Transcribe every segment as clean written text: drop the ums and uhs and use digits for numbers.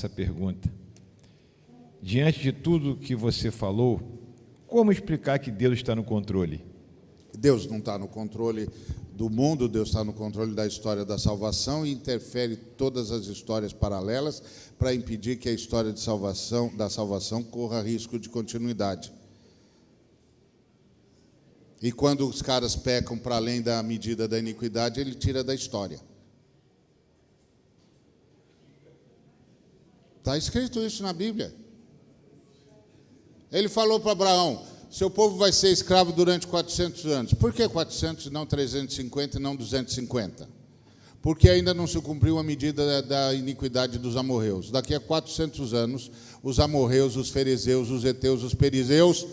essa pergunta. Diante de tudo que você falou, como explicar que Deus está no controle? Deus não está no controle do mundo, Deus está no controle da história da salvação e interfere todas as histórias paralelas para impedir que a história da salvação corra risco de continuidade. E quando os caras pecam para além da medida da iniquidade, ele tira da história. Está escrito isso na Bíblia. Ele falou para Abraão: seu povo vai ser escravo durante 400 anos. Por que 400 e não 350 e não 250? Porque ainda não se cumpriu a medida da iniquidade dos amorreus. Daqui a 400 anos, os amorreus, os fariseus, os heteus, os perizeus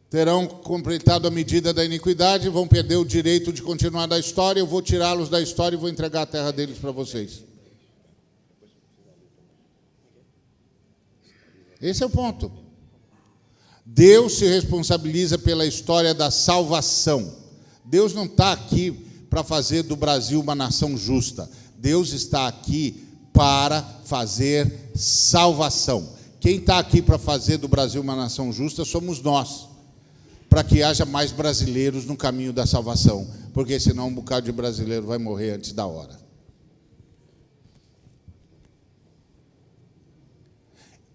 terão completado a medida da iniquidade, vão perder o direito de continuar da história. Eu vou tirá-los da história e vou entregar a terra deles para vocês. Esse é o ponto. Deus se responsabiliza pela história da salvação. Deus não está aqui para fazer do Brasil uma nação justa. Deus está aqui para fazer salvação. Quem está aqui para fazer do Brasil uma nação justa somos nós, para que haja mais brasileiros no caminho da salvação, porque senão um bocado de brasileiro vai morrer antes da hora.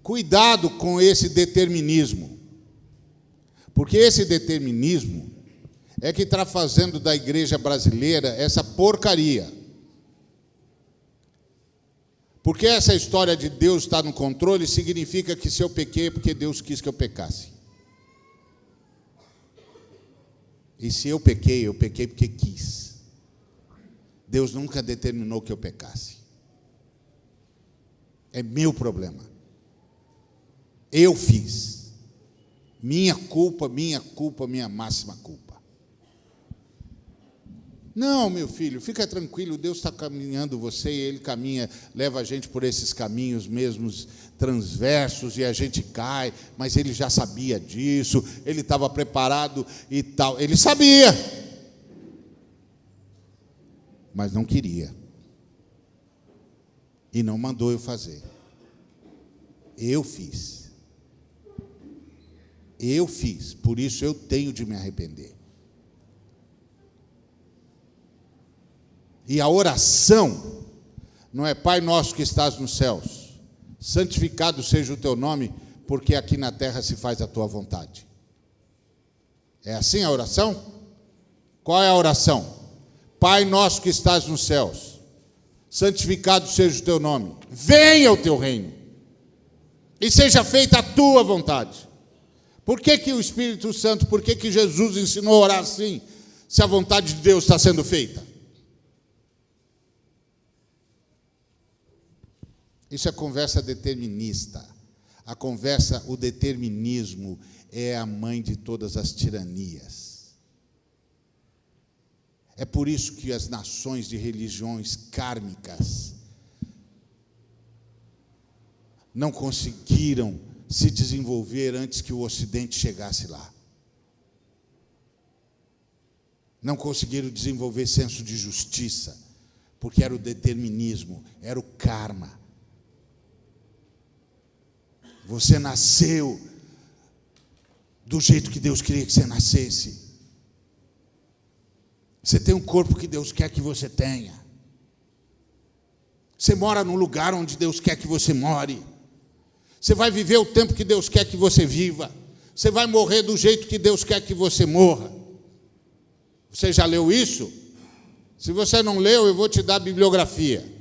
Cuidado com esse determinismo, porque esse determinismo é que está fazendo da igreja brasileira essa porcaria. Porque essa história de Deus estar no controle significa que se eu pequei é porque Deus quis que eu pecasse. E se eu pequei porque quis. Deus nunca determinou que eu pecasse. É meu problema. Eu fiz. Minha culpa, minha máxima culpa. Não, meu filho, fica tranquilo, Deus está caminhando você e Ele caminha, leva a gente por esses caminhos mesmos transversos e a gente cai, mas Ele já sabia disso, Ele estava preparado e tal, Ele sabia, mas não queria e não mandou eu fazer. Eu fiz, por isso eu tenho de me arrepender. E a oração não é Pai nosso que estás nos céus, santificado seja o teu nome, porque aqui na terra se faz a tua vontade. É assim a oração? Qual é a oração? Pai nosso que estás nos céus, santificado seja o teu nome, venha o teu reino, e seja feita a tua vontade. Por que o Espírito Santo, por que Jesus ensinou a orar assim, se a vontade de Deus está sendo feita? Isso é conversa determinista. O determinismo é a mãe de todas as tiranias. É por isso que as nações de religiões kármicas não conseguiram se desenvolver antes que o Ocidente chegasse lá. Não conseguiram desenvolver senso de justiça, porque era o determinismo, era o karma. Você nasceu do jeito que Deus queria que você nascesse. Você tem um corpo que Deus quer que você tenha. Você mora num lugar onde Deus quer que você more. Você vai viver o tempo que Deus quer que você viva. Você vai morrer do jeito que Deus quer que você morra. Você já leu isso? Se você não leu, eu vou te dar a bibliografia.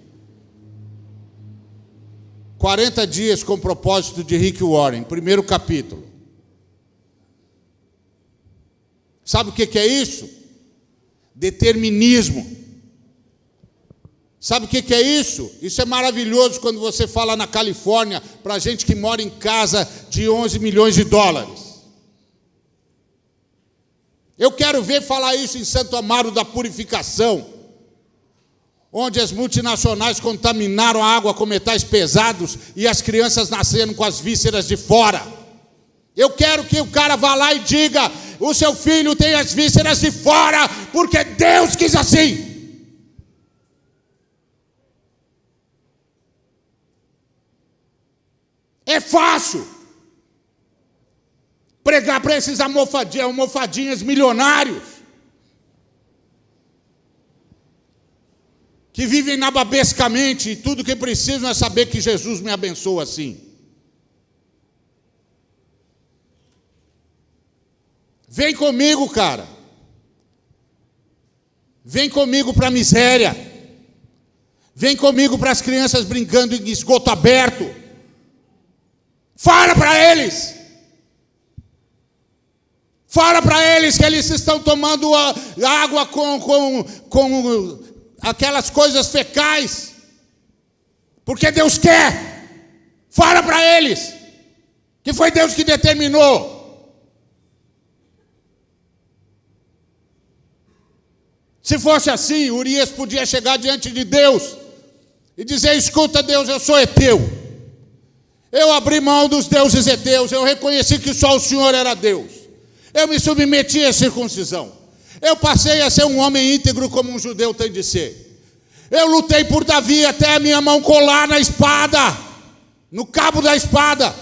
40 dias com propósito de Rick Warren, primeiro capítulo. Sabe o que é isso? Determinismo. Sabe o que é isso? Isso é maravilhoso quando você fala na Califórnia para gente que mora em casa de 11 milhões de dólares. Eu quero ver falar isso em Santo Amaro da Purificação, onde as multinacionais contaminaram a água com metais pesados e as crianças nasceram com as vísceras de fora. Eu quero que o cara vá lá e diga: o seu filho tem as vísceras de fora, porque Deus quis assim. É fácil pregar para esses almofadinhas milionários que vivem nababescamente e tudo que precisam é saber que Jesus me abençoa assim. Vem comigo, cara. Vem comigo para a miséria. Vem comigo para as crianças brincando em esgoto aberto. Fala para eles. Fala para eles que eles estão tomando água com aquelas coisas fecais. Porque Deus quer. Fala para eles que foi Deus que determinou. Se fosse assim, Urias podia chegar diante de Deus e dizer: escuta, Deus, eu sou heteu. Eu abri mão dos deuses heteus, eu reconheci que só o Senhor era Deus. Eu me submeti à circuncisão. Eu passei a ser um homem íntegro como um judeu tem de ser. Eu lutei por Davi até a minha mão colar na espada, no cabo da espada.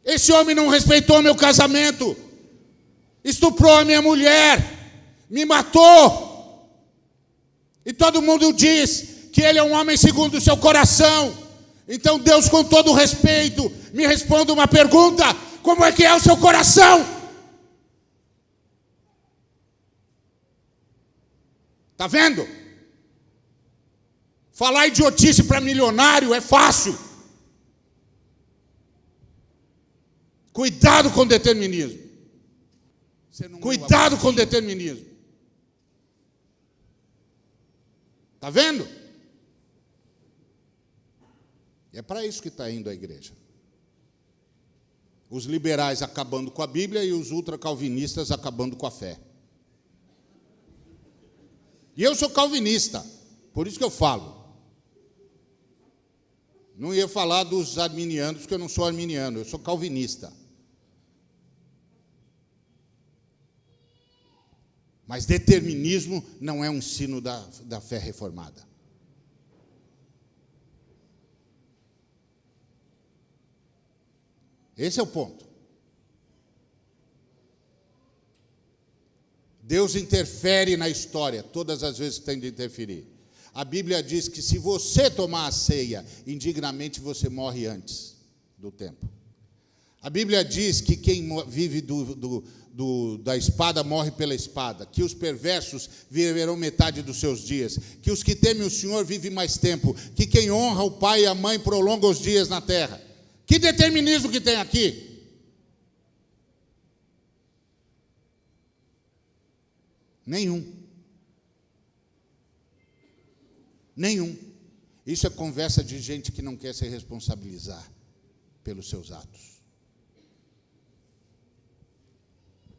Esse homem não respeitou meu casamento, estuprou a minha mulher, me matou. E todo mundo diz que ele é um homem segundo o seu coração. Então Deus, com todo respeito, me responde uma pergunta: como é que é o seu coração? Está vendo? Falar idiotice para milionário é fácil. Cuidado com o determinismo. Cuidado com o determinismo. Está vendo? E é para isso que está indo a igreja. Os liberais acabando com a Bíblia e os ultracalvinistas acabando com a fé. E eu sou calvinista, por isso que eu falo. Não ia falar dos arminianos, porque eu não sou arminiano, eu sou calvinista. Mas determinismo não é um ensino da fé reformada. Esse é o ponto. Deus interfere na história todas as vezes que tem de interferir. A Bíblia diz que se você tomar a ceia indignamente, você morre antes do tempo. A Bíblia diz que quem vive da espada morre pela espada, que os perversos viverão metade dos seus dias, que os que temem o Senhor vivem mais tempo, que quem honra o pai e a mãe prolonga os dias na terra. Que determinismo que tem aqui? Nenhum. Nenhum. Isso é conversa de gente que não quer se responsabilizar pelos seus atos.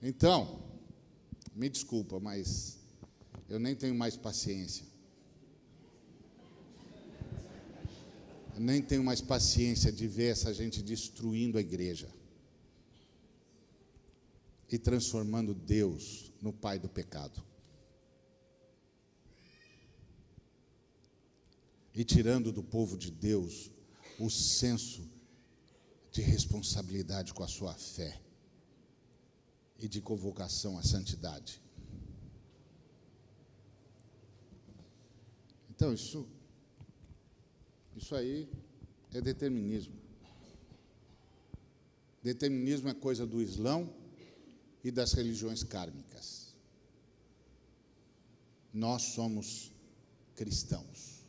Então, me desculpa, mas eu nem tenho mais paciência. Eu nem tenho mais paciência de ver essa gente destruindo a igreja e transformando Deus no pai do pecado. E tirando do povo de Deus o senso de responsabilidade com a sua fé e de convocação à santidade. Então, isso aí é determinismo. Determinismo é coisa do Islão e das religiões kármicas. Nós somos cristãos.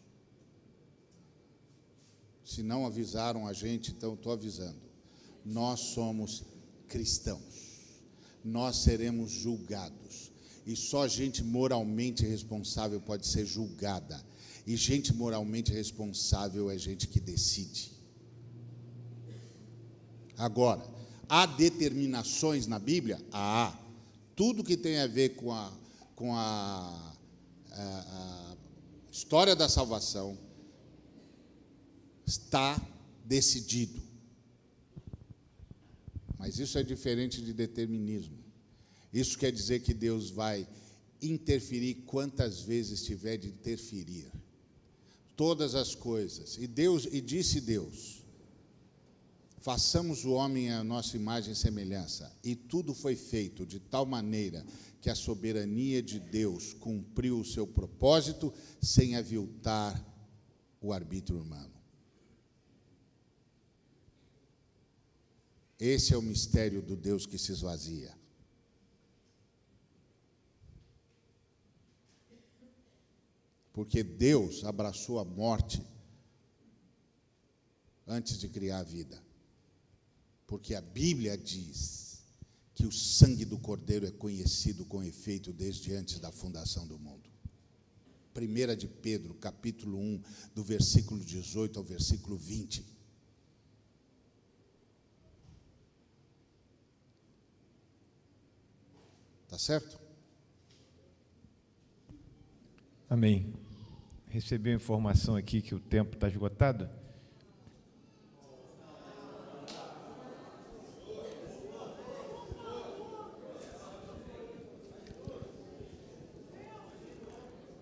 Se não avisaram a gente, então estou avisando. Nós somos cristãos. Nós seremos julgados. E só gente moralmente responsável pode ser julgada. E gente moralmente responsável é gente que decide. Agora, há determinações na Bíblia? Há. Tudo que tem a ver com a história da salvação está decidido. Mas isso é diferente de determinismo. Isso quer dizer que Deus vai interferir quantas vezes tiver de interferir. Todas as coisas. E disse Deus, façamos o homem à nossa imagem e semelhança. E tudo foi feito de tal maneira que a soberania de Deus cumpriu o seu propósito sem aviltar o arbítrio humano. Esse é o mistério do Deus que se esvazia. Porque Deus abraçou a morte antes de criar a vida. Porque a Bíblia diz que o sangue do Cordeiro é conhecido com efeito desde antes da fundação do mundo. 1 de Pedro, capítulo 1, do versículo 18 ao versículo 20. Tá certo? Amém. Recebi a informação aqui que o tempo está esgotado.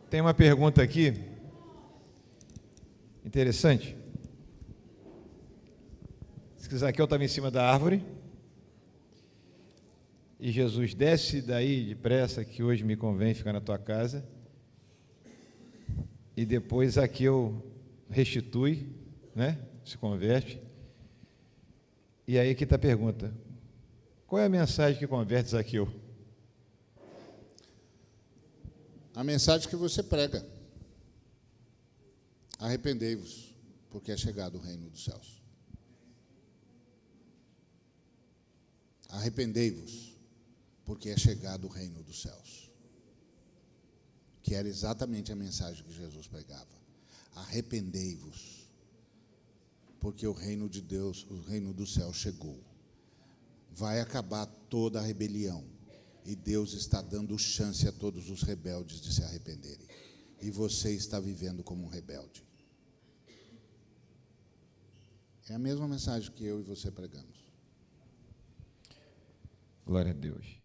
Tem uma pergunta aqui, interessante. Zaqueu estava em cima da árvore, e Jesus desce daí depressa, que hoje me convém ficar na tua casa, e depois Zaqueu restitui, né? Se converte. E aí aqui está a pergunta: qual é a mensagem que converte Zaqueu? A mensagem que você prega: arrependei-vos, porque é chegado o reino dos céus. Arrependei-vos, porque é chegado o reino dos céus. Que era exatamente a mensagem que Jesus pregava. Arrependei-vos, porque o reino de Deus, o reino do céu chegou. Vai acabar toda a rebelião. E Deus está dando chance a todos os rebeldes de se arrependerem. E você está vivendo como um rebelde. É a mesma mensagem que eu e você pregamos. Glória a Deus.